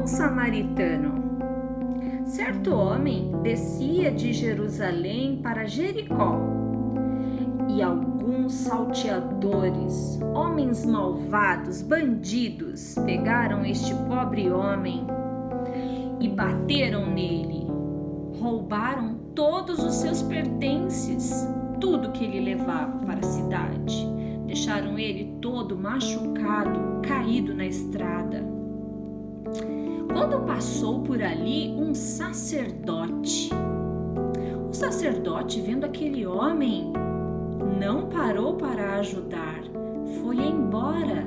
samaritano. Certo homem descia de Jerusalém para Jericó, e alguns salteadores, homens malvados, bandidos, pegaram este pobre homem e bateram nele. Roubaram todos os seus pertences, tudo que ele levava para a cidade. Deixaram ele todo machucado, caído na estrada. Quando passou por ali um sacerdote, o sacerdote, vendo aquele homem, não parou para ajudar, foi embora.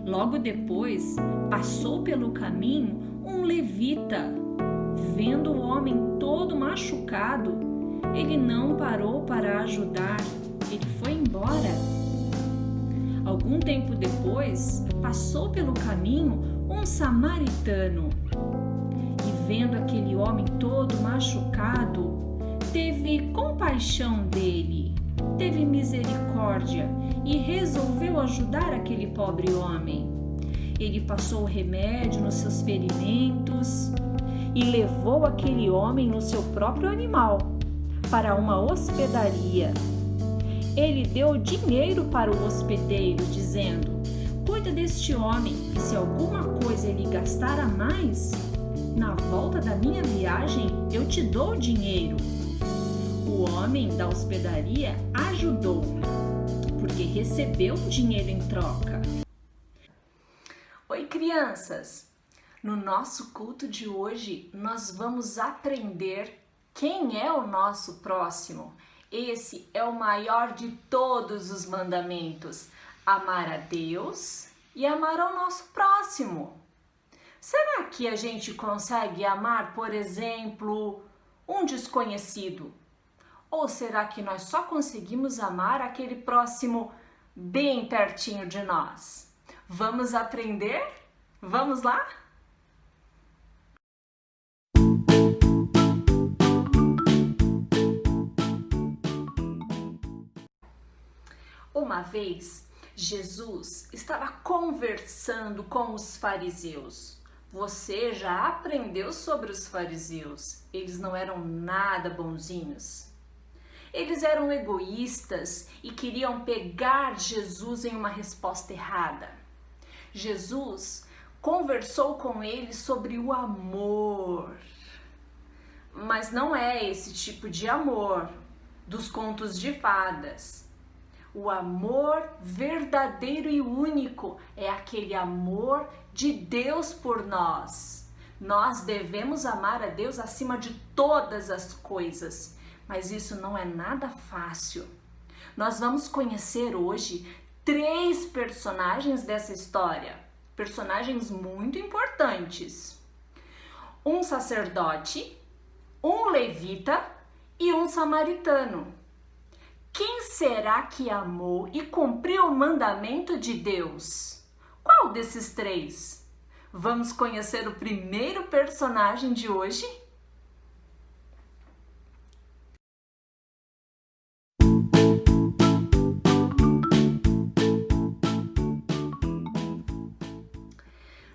Logo depois, passou pelo caminho um levita. Vendo o homem todo machucado, ele não parou para ajudar, ele foi embora. Algum tempo depois, passou pelo caminho um samaritano. E vendo aquele homem todo machucado, teve compaixão dele, teve misericórdia e resolveu ajudar aquele pobre homem. Ele passou o remédio nos seus ferimentos e levou aquele homem no seu próprio animal para uma hospedaria. Ele deu dinheiro para o hospedeiro, dizendo: cuida deste homem, e se alguma coisa ele gastar a mais, na volta da minha viagem eu te dou o dinheiro. O homem da hospedaria ajudou, porque recebeu um dinheiro em troca. Oi, crianças! No nosso culto de hoje, nós vamos aprender quem é o nosso próximo. Esse é o maior de todos os mandamentos: amar a Deus e amar ao nosso próximo. Será que a gente consegue amar, por exemplo, um desconhecido? Ou será que nós só conseguimos amar aquele próximo bem pertinho de nós? Vamos aprender? Vamos lá? Uma vez, Jesus estava conversando com os fariseus. Você já aprendeu sobre os fariseus? Eles não eram nada bonzinhos. Eles eram egoístas e queriam pegar Jesus em uma resposta errada. Jesus conversou com eles sobre o amor. Mas não é esse tipo de amor dos contos de fadas. O amor verdadeiro e único é aquele amor de Deus por nós. Nós devemos amar a Deus acima de todas as coisas, mas isso não é nada fácil. Nós vamos conhecer hoje 3 personagens dessa história, personagens muito importantes. Um sacerdote, um levita e um samaritano. Quem será que amou e cumpriu o mandamento de Deus? Qual desses 3? Vamos conhecer o primeiro personagem de hoje?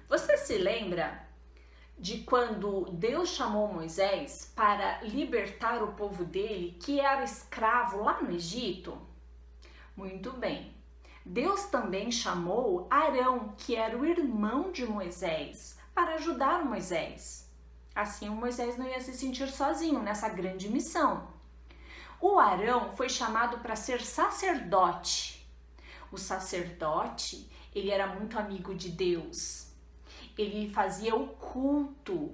Você se lembra de quando Deus chamou Moisés para libertar o povo dele, que era escravo lá no Egito? Muito bem. Deus também chamou Arão, que era o irmão de Moisés, para ajudar Moisés. Assim, o Moisés não ia se sentir sozinho nessa grande missão. O Arão foi chamado para ser sacerdote. O sacerdote, ele era muito amigo de Deus. Ele fazia o culto,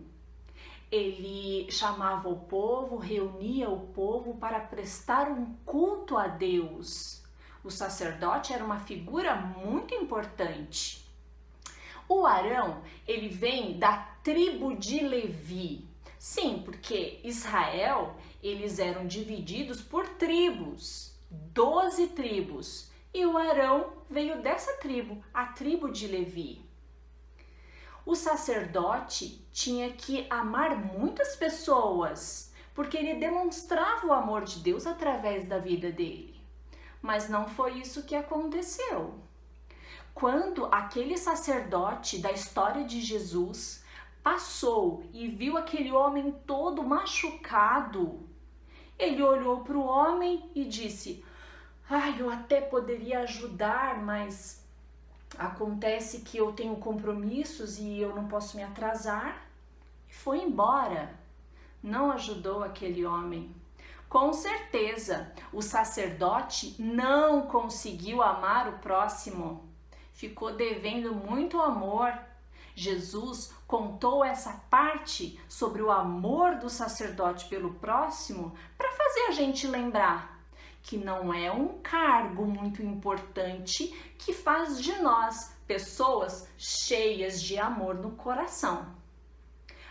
ele chamava o povo, reunia o povo para prestar um culto a Deus. O sacerdote era uma figura muito importante. O Arão, ele vem da tribo de Levi. Sim, porque Israel, eles eram divididos por tribos, 12 tribos. E o Arão veio dessa tribo, a tribo de Levi. O sacerdote tinha que amar muitas pessoas, porque ele demonstrava o amor de Deus através da vida dele. Mas não foi isso que aconteceu. Quando aquele sacerdote da história de Jesus passou e viu aquele homem todo machucado, ele olhou para o homem e disse: eu até poderia ajudar, mas acontece que eu tenho compromissos e eu não posso me atrasar. E foi embora. Não ajudou aquele homem. Com certeza, o sacerdote não conseguiu amar o próximo. Ficou devendo muito amor. Jesus contou essa parte sobre o amor do sacerdote pelo próximo para fazer a gente lembrar que não é um cargo muito importante que faz de nós pessoas cheias de amor no coração.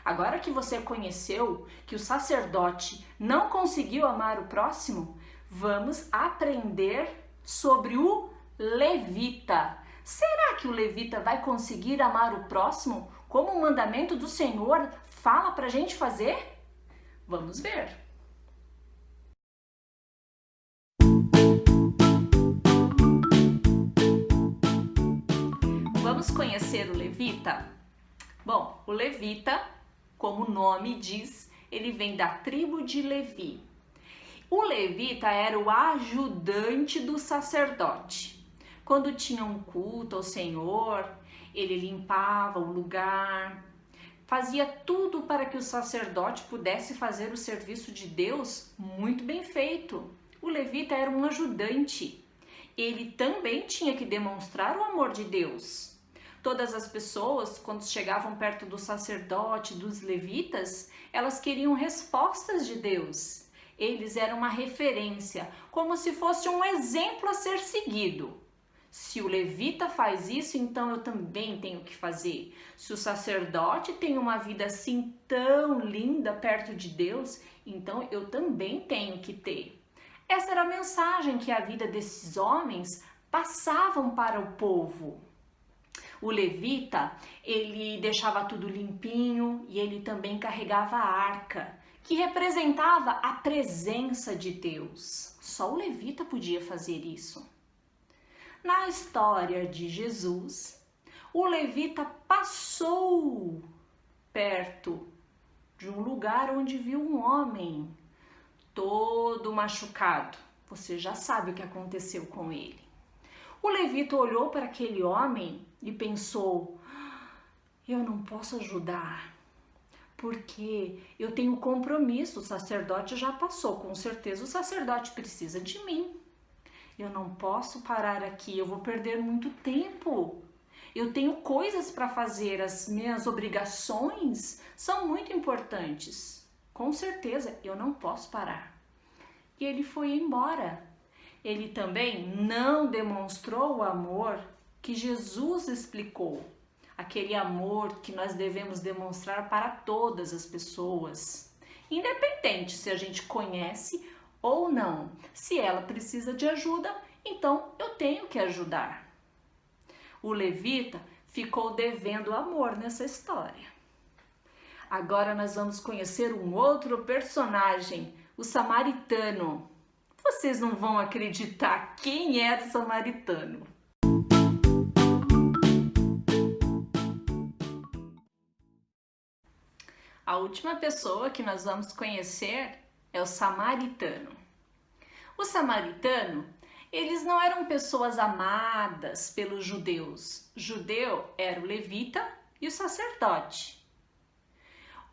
Agora que você conheceu que o sacerdote não conseguiu amar o próximo, vamos aprender sobre o levita. Será que o levita vai conseguir amar o próximo como o mandamento do Senhor fala para a gente fazer? Vamos ver. Vamos conhecer o levita? Bom, o levita, como o nome diz, ele vem da tribo de Levi. O levita era o ajudante do sacerdote. Quando tinha um culto ao Senhor, ele limpava o lugar, fazia tudo para que o sacerdote pudesse fazer o serviço de Deus muito bem feito. O levita era um ajudante. Ele também tinha que demonstrar o amor de Deus. Todas as pessoas, quando chegavam perto do sacerdote, dos levitas, elas queriam respostas de Deus. Eles eram uma referência, como se fosse um exemplo a ser seguido. Se o levita faz isso, então eu também tenho que fazer. Se o sacerdote tem uma vida assim tão linda perto de Deus, então eu também tenho que ter. Essa era a mensagem que a vida desses homens passavam para o povo. O levita, ele deixava tudo limpinho e ele também carregava a arca, que representava a presença de Deus. Só o levita podia fazer isso. Na história de Jesus, o levita passou perto de um lugar onde viu um homem todo machucado. Você já sabe o que aconteceu com ele. O levita olhou para aquele homem e pensou: eu não posso ajudar, porque eu tenho compromisso, o sacerdote já passou, com certeza o sacerdote precisa de mim. Eu não posso parar aqui, eu vou perder muito tempo. Eu tenho coisas para fazer, as minhas obrigações são muito importantes. Com certeza, eu não posso parar. E ele foi embora. Ele também não demonstrou o amor que Jesus explicou. Aquele amor que nós devemos demonstrar para todas as pessoas. Independente se a gente conhece ou não. Se ela precisa de ajuda, então eu tenho que ajudar. O levita ficou devendo amor nessa história. Agora nós vamos conhecer um outro personagem, o samaritano. Vocês não vão acreditar quem era o samaritano. A última pessoa que nós vamos conhecer é o samaritano. O samaritano, eles não eram pessoas amadas pelos judeus. Judeu era o levita e o sacerdote.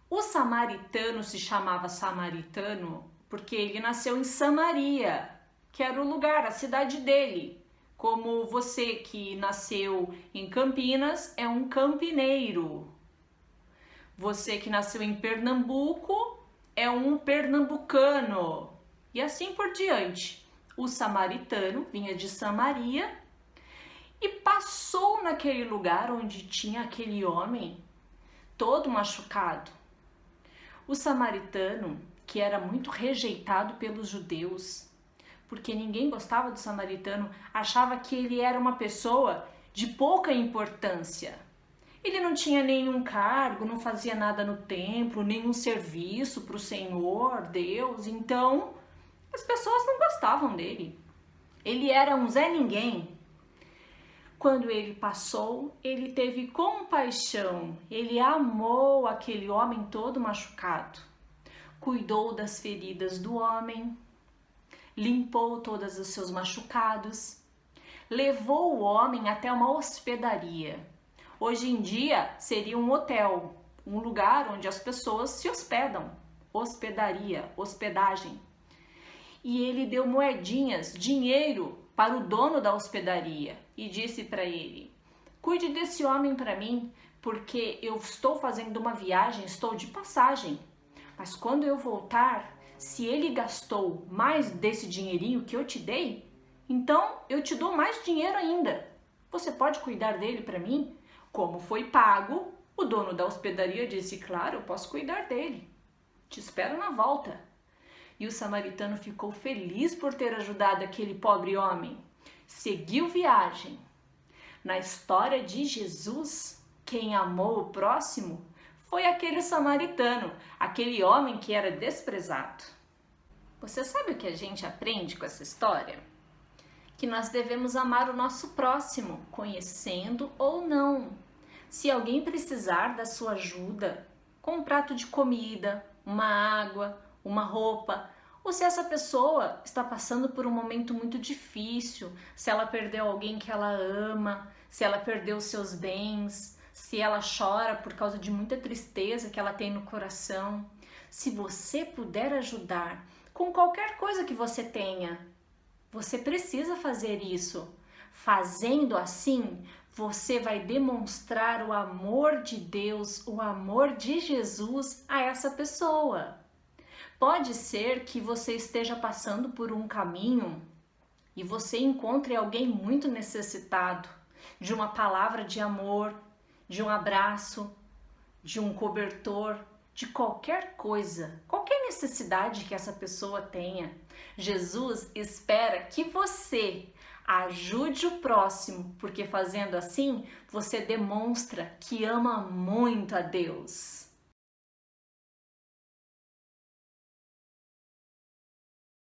O samaritano se chamava samaritano porque ele nasceu em Samaria, que era o lugar, a cidade dele. Como você que nasceu em Campinas é um campineiro. Você que nasceu em Pernambuco é um pernambucano. E assim por diante. O samaritano vinha de Samaria e passou naquele lugar onde tinha aquele homem todo machucado. O samaritano, que era muito rejeitado pelos judeus, porque ninguém gostava do samaritano, achava que ele era uma pessoa de pouca importância. Ele não tinha nenhum cargo, não fazia nada no templo, nenhum serviço para o Senhor, Deus, então as pessoas não gostavam dele. Ele era um Zé Ninguém. Quando ele passou, ele teve compaixão, ele amou aquele homem todo machucado, cuidou das feridas do homem, limpou todos os seus machucados, levou o homem até uma hospedaria. Hoje em dia seria um hotel, um lugar onde as pessoas se hospedam, hospedaria, hospedagem. E ele deu moedinhas, dinheiro para o dono da hospedaria e disse para ele: cuide desse homem para mim, porque eu estou fazendo uma viagem, estou de passagem. Mas quando eu voltar, se ele gastou mais desse dinheirinho que eu te dei, então eu te dou mais dinheiro ainda. Você pode cuidar dele para mim? Como foi pago, o dono da hospedaria disse: claro, eu posso cuidar dele. Te espero na volta. E o samaritano ficou feliz por ter ajudado aquele pobre homem. Seguiu viagem. Na história de Jesus, quem amou o próximo foi aquele samaritano, aquele homem que era desprezado. Você sabe o que a gente aprende com essa história? Que nós devemos amar o nosso próximo, conhecendo ou não. Se alguém precisar da sua ajuda, com um prato de comida, uma água, uma roupa, ou se essa pessoa está passando por um momento muito difícil, se ela perdeu alguém que ela ama, se ela perdeu seus bens, se ela chora por causa de muita tristeza que ela tem no coração, se você puder ajudar com qualquer coisa que você tenha, você precisa fazer isso. Fazendo assim, você vai demonstrar o amor de Deus, o amor de Jesus a essa pessoa. Pode ser que você esteja passando por um caminho e você encontre alguém muito necessitado de uma palavra de amor, de um abraço, de um cobertor, de qualquer coisa, qualquer necessidade que essa pessoa tenha. Jesus espera que você ajude o próximo, porque fazendo assim, você demonstra que ama muito a Deus.